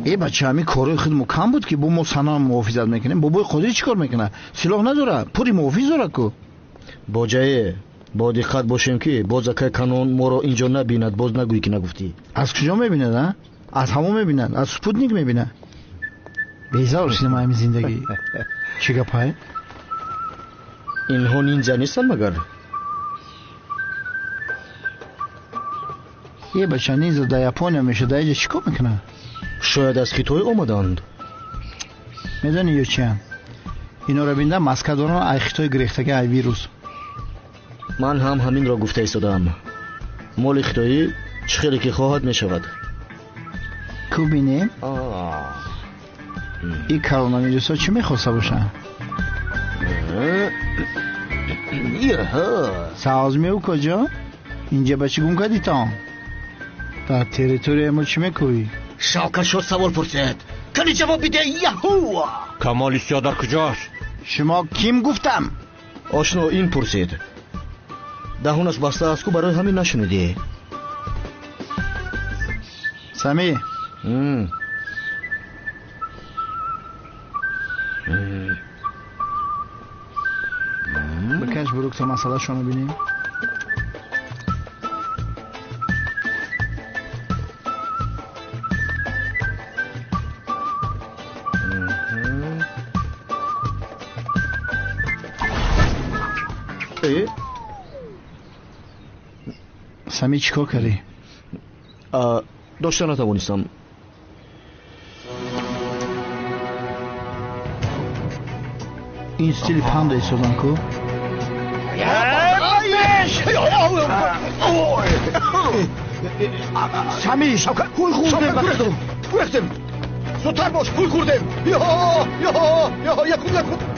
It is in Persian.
ای بچه همین کارای خود کم بود که با ما سنا محافظت میکنیم. بابای خودی چیکار میکنه؟ سلاح نداره، پوری محافظ داره کو. باجایه با دقت باشیم که بازکای کانون ما رو اینجا نبیند. باز نگویی که نگفتی. از کجا میبیند؟ از همون میبیند، از سپوتنیک میبیند. بیزار رسیدیم همین زندگی. چی گپه؟ اینها نینجا نیستن مگر؟ یه بچه نیزه در یپونیا میشه، در اینجا چیکار میکنه؟ شاید از خیتوی آمدند. میدونی یا چی هم؟ اینا رو بینده مسکه دارن ای خیتوی گریختگی ای ویروس. من هم همین را گفته ایستادم. مال خیتوی چه خیلی که خواهد میشود. کو بینیم؟ این کرونا ویروس ها چی میخواسته باشن؟ سازمی او کجا؟ اینجا بچه گم کردی تا؟ در تریتوری ما چی میکوی؟ شاکر شد سوال پرسید. کنی جواب بده. یهو کمال سیادر کجاست؟ شما کیم گفتم؟ آشنا این پرسید. دهونش بسته است که برای همین نشنیدی. سمی بکش بروک تا مسئله شما بینیم. سمی چیکار کردی؟ داشته نتوانستم. این ستیل پند ایستادن کو؟ سمی خوی خوردیم. زودتر باش، خوی خوردیم. یا یکم